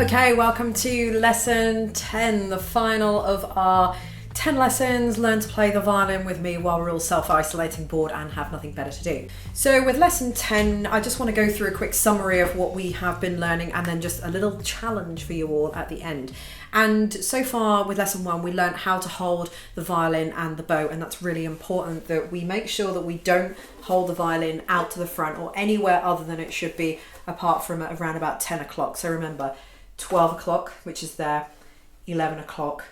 Okay, welcome to lesson 10, the final of our 10 lessons. Learn to play the violin with me while we're all self-isolating, bored and have nothing better to do. So with lesson 10, I just want to go through a quick summary of what we have been learning and then just a little challenge for you all at the end. And so far with lesson 1, we learned how to hold the violin and the bow, and that's really important that we make sure that we don't hold the violin out to the front or anywhere other than it should be, apart from around about 10 o'clock. So remember, 12 o'clock, which is there, 11 o'clock,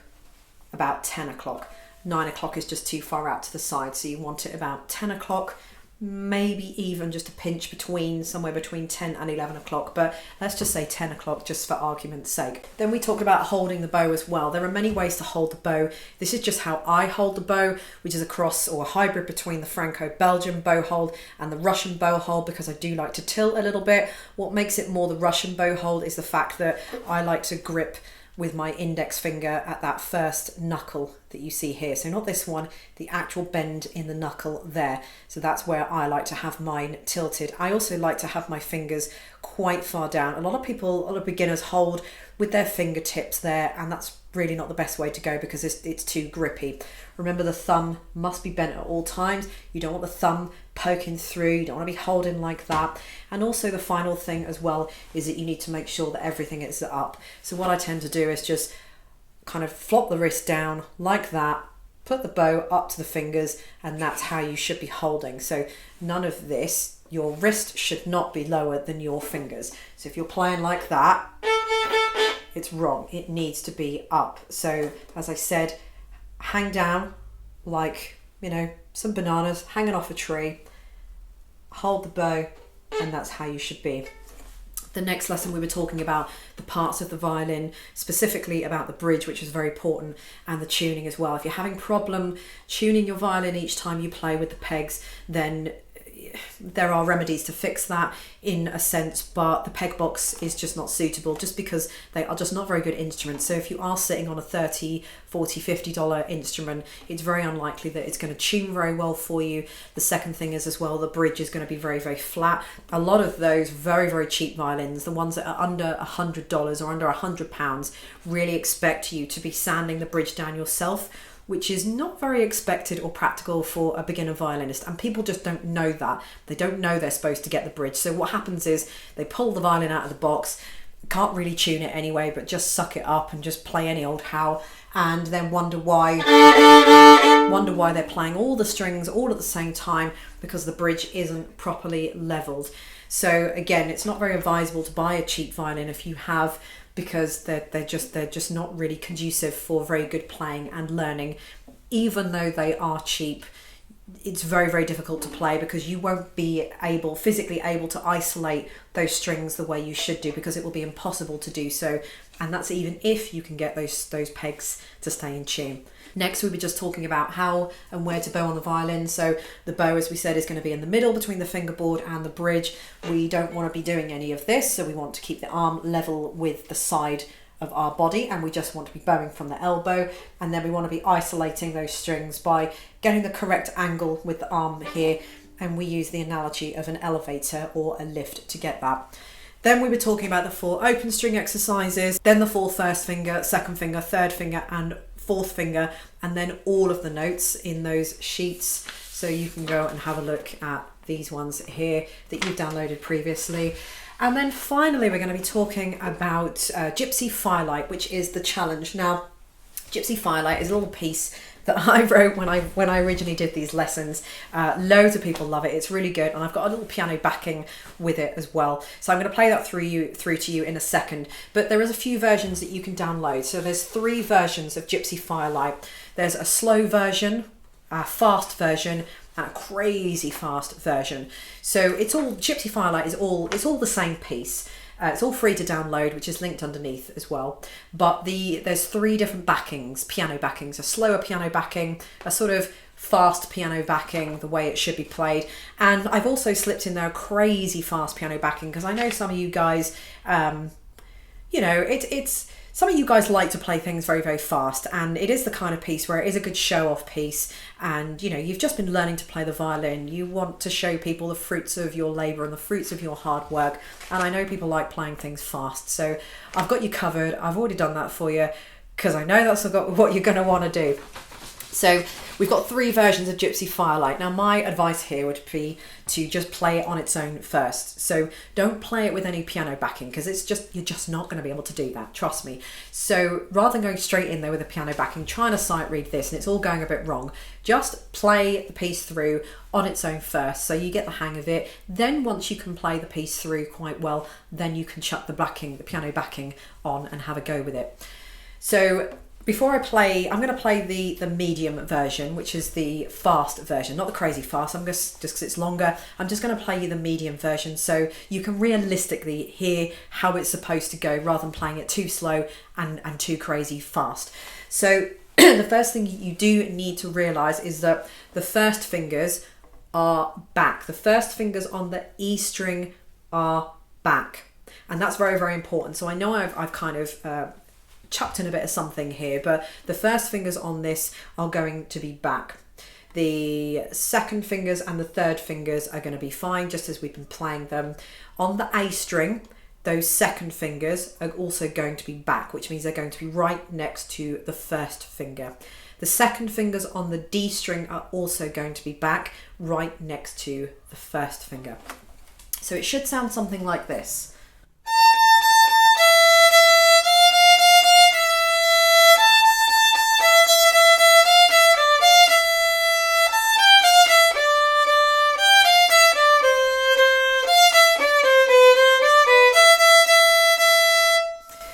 about 10 o'clock. 9 o'clock is just too far out to the side, so you want it about 10 o'clock, maybe even just a pinch between, somewhere between 10 and 11 o'clock, but let's just say 10 o'clock just for argument's sake. Then we talked about holding the bow as well. There are many ways to hold the bow. This is just how I hold the bow, which is a cross or a hybrid between the Franco-Belgian bow hold and the Russian bow hold, because I do like to tilt a little bit. What makes it more the Russian bow hold is the fact that I like to grip with my index finger at that first knuckle that you see here. So not this one, the actual bend in the knuckle there. So that's where I like to have mine tilted. I also like to have my fingers quite far down. A lot of beginners hold with their fingertips there, and that's really not the best way to go because it's too grippy. Remember, the thumb must be bent at all times. You don't want the thumb poking through, you don't want to be holding like that. And also the final thing as well is that you need to make sure that everything is up. So what I tend to do is just kind of flop the wrist down like that, put the bow up to the fingers, and that's how you should be holding. So none of this, your wrist should not be lower than your fingers. So if you're playing like that, it's wrong. It needs to be up. So as I said, hang down like, some bananas hanging off a tree, hold the bow, and that's how you should be. The next lesson we were talking about the parts of the violin, specifically about the bridge, which is very important, and the tuning as well. If you're having problem tuning your violin each time you play with the pegs, then there are remedies to fix that in a sense, but the peg box is just not suitable just because they are just not very good instruments. So if you are sitting on a $30, $40, $50 instrument, it's very unlikely that it's going to tune very well for you. The second thing is as well, the bridge is going to be very, very flat. A lot of those very, very cheap violins, the ones that are under $100 or under £100, really expect you to be sanding the bridge down yourself, which is not very expected or practical for a beginner violinist. And people just don't know that. They don't know they're supposed to get the bridge. So what happens is they pull the violin out of the box, can't really tune it anyway, but just suck it up and just play any old how, and then wonder why they're playing all the strings all at the same time because the bridge isn't properly leveled. So again, it's not very advisable to buy a cheap violin if you have, because they're just not really conducive for very good playing and learning. Even though they are cheap, it's very, very difficult to play because you won't be physically able to isolate those strings the way you should do, because it will be impossible to do so. And that's even if you can get those pegs to stay in tune. Next, we were just talking about how and where to bow on the violin. So the bow, as we said, is going to be in the middle between the fingerboard and the bridge. We don't want to be doing any of this, so we want to keep the arm level with the side of our body, and we just want to be bowing from the elbow. And then we want to be isolating those strings by getting the correct angle with the arm here, and we use the analogy of an elevator or a lift to get that. Then we were talking about the 4 open string exercises, then the 4 first finger, second finger, third finger and fourth finger, and then all of the notes in those sheets. So you can go and have a look at these ones here that you've downloaded previously. And then finally, we're going to be talking about Gypsy Firelight, which is the challenge. Now, Gypsy Firelight is a little piece that I wrote when I originally did these lessons. Loads of people love it. It's really good, and I've got a little piano backing with it as well. So I'm going to play that through to you in a second. But there is a few versions that you can download. So there's 3 versions of Gypsy Firelight. There's a slow version, a fast version, and a crazy fast version. So it's all Gypsy Firelight is all the same piece. It's all free to download, which is linked underneath as well. But there's 3 different backings, piano backings: a slower piano backing, a sort of fast piano backing, the way it should be played. And I've also slipped in there a crazy fast piano backing, because I know some of you guys, it's some of you guys like to play things very, very fast, and it is the kind of piece where it is a good show-off piece, and you know, you've just been learning to play the violin. You want to show people the fruits of your labour and the fruits of your hard work, and I know people like playing things fast, so I've got you covered. I've already done that for you because I know that's what you're going to want to do. So we've got 3 versions of Gypsy Firelight. Now my advice here would be to just play it on its own first. So don't play it with any piano backing, because you're just not going to be able to do that, trust me. So rather than going straight in there with a piano backing, trying to sight read this and it's all going a bit wrong, just play the piece through on its own first so you get the hang of it. Then once you can play the piece through quite well, then you can chuck the piano backing on and have a go with it. So before I play, I'm going to play the medium version, which is the fast version, not the crazy fast. I'm just because it's longer, I'm just going to play you the medium version so you can realistically hear how it's supposed to go rather than playing it too slow and too crazy fast. So the first thing you do need to realise is that the first fingers are back. The first fingers on the E string are back. And that's very, very important. So I know I've kind of chucked in a bit of something here, but the first fingers on this are going to be back. The second fingers and the third fingers are going to be fine, just as we've been playing them. On the A string, those second fingers are also going to be back, which means they're going to be right next to the first finger. The second fingers on the D string are also going to be back, right next to the first finger. So it should sound something like this.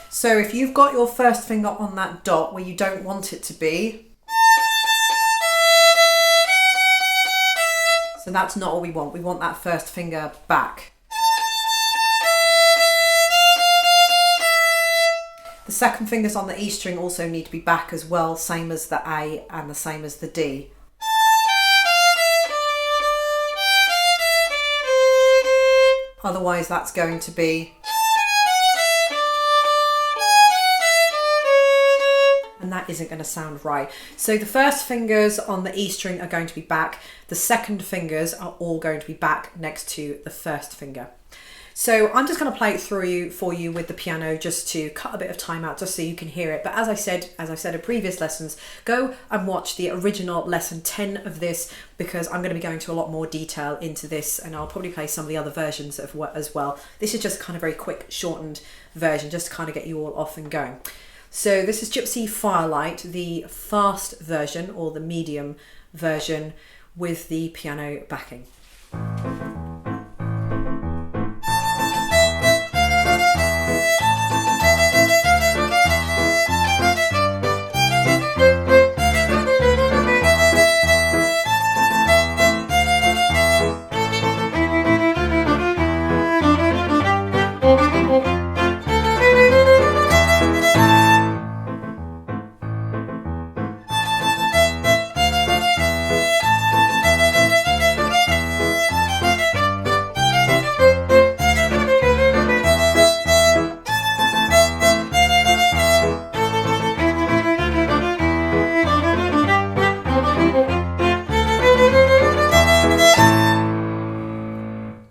So if you've got your first finger on that dot where you don't want it to be, so that's not what we want. We want that first finger back. The second fingers on the E string also need to be back as well, same as the A and the same as the D. Otherwise that's going to be, and that isn't going to sound right. So the first fingers on the E string are going to be back. The second fingers are all going to be back next to the first finger. So I'm just going to play it through for you with the piano just to cut a bit of time out just so you can hear it. But as I've said in previous lessons, go and watch the original lesson 10 of this, because I'm going to be going into a lot more detail into this, and I'll probably play some of the other versions as well. This is just kind of very quick, shortened version just to kind of get you all off and going. So this is Gypsy Firelight, the fast version or the medium version with the piano backing.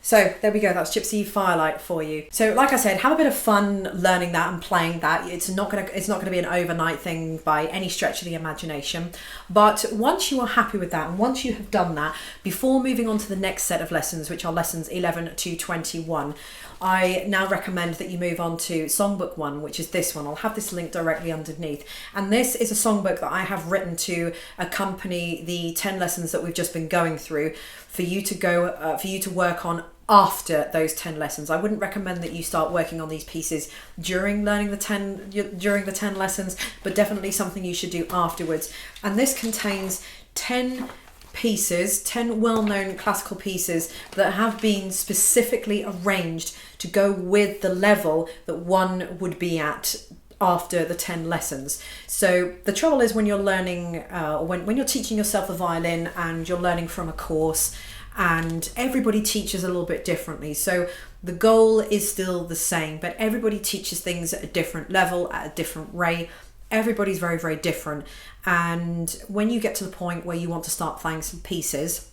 So there we go, that's Gypsy Firelight for you. So like I said, have a bit of fun learning that and playing that. It's not gonna be an overnight thing by any stretch of the imagination. But once you are happy with that, and once you have done that, before moving on to the next set of lessons, which are lessons 11 to 21, I now recommend that you move on to Songbook 1, which is this one. I'll have this link directly underneath. And this is a songbook that I have written to accompany the 10 lessons that we've just been going through for you to work on after those 10 lessons. I wouldn't recommend that you start working on these pieces during the 10 lessons, but definitely something you should do afterwards. And this contains 10 pieces, 10 well-known classical pieces that have been specifically arranged to go with the level that one would be at after the 10 lessons. So the trouble is when you're learning, when you're teaching yourself the violin and you're learning from a course, and everybody teaches a little bit differently. So the goal is still the same, but everybody teaches things at a different level, at a different rate. Everybody's very, very different. And when you get to the point where you want to start playing some pieces,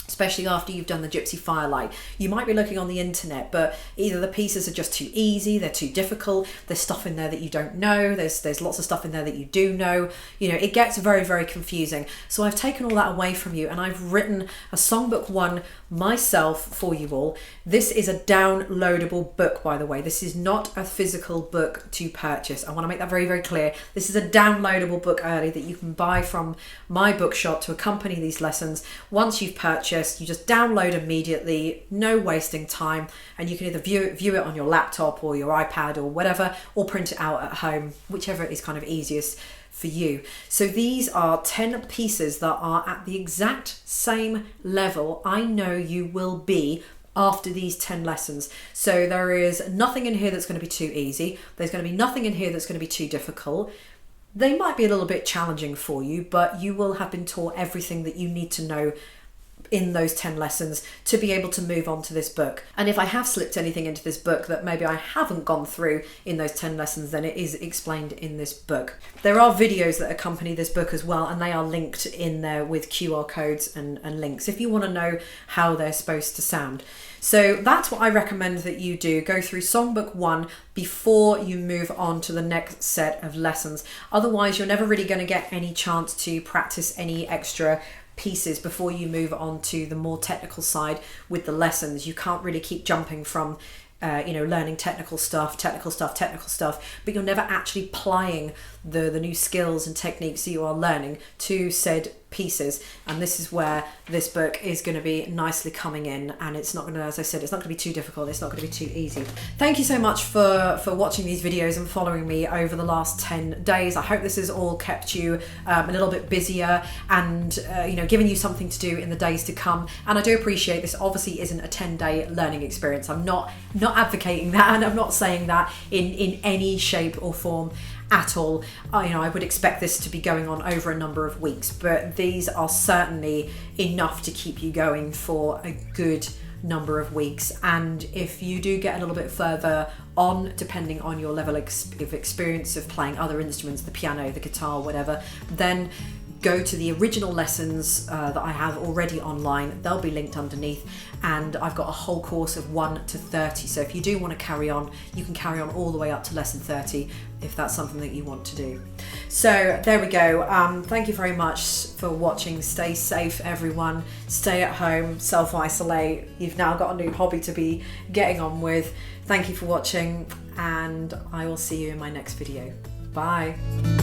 especially after you've done the Gypsy Firelight, you might be looking on the internet, but either the pieces are just too easy, they're too difficult, there's stuff in there that you don't know, there's lots of stuff in there that you do know, it gets very, very confusing. So I've taken all that away from you, and I've written a Songbook 1 myself for you all. This is a downloadable book, by the way. This is not a physical book to purchase. I want to make that very, very clear. This is a downloadable book early that you can buy from my bookshop to accompany these lessons. Once you've purchased, you just download immediately, no wasting time, and you can either view it on your laptop or your iPad or whatever, or print it out at home, whichever is kind of easiest for you. So these are 10 pieces that are at the exact same level I know you will be after these 10 lessons. So there is nothing in here that's going to be too easy. There's going to be nothing in here that's going to be too difficult. They might be a little bit challenging for you, but you will have been taught everything that you need to know in those 10 lessons to be able to move on to this book. And if I have slipped anything into this book that maybe I haven't gone through in those 10 lessons, then it is explained in this book. There are videos that accompany this book as well, and they are linked in there with QR codes and links if you want to know how they're supposed to sound. So that's what I recommend that you do. Go through Songbook 1 before you move on to the next set of lessons. Otherwise, you're never really going to get any chance to practice any extra pieces before you move on to the more technical side with the lessons. You can't really keep jumping from learning technical stuff, but you're never actually applying the new skills and techniques that you are learning to said pieces. And this is where this book is going to be nicely coming in, and it's not going to, as I said, it's not going to be too difficult, it's not going to be too easy. Thank you so much for watching these videos and following me over the last 10 days. I hope this has all kept you a little bit busier and giving you something to do in the days to come. And I do appreciate this obviously isn't a 10-day learning experience. I'm not advocating that, and I'm not saying that in any shape or form at all. I would expect this to be going on over a number of weeks, but these are certainly enough to keep you going for a good number of weeks. And if you do get a little bit further on, depending on your level of experience of playing other instruments, the piano, the guitar, whatever, then go to the original lessons that I have already online. They'll be linked underneath, and I've got a whole course of 1 to 30. So if you do want to carry on, you can carry on all the way up to lesson 30 if that's something that you want to do. So there we go. Thank you very much for watching. Stay safe, everyone. Stay at home, self-isolate. You've now got a new hobby to be getting on with. Thank you for watching, and I will see you in my next video. Bye.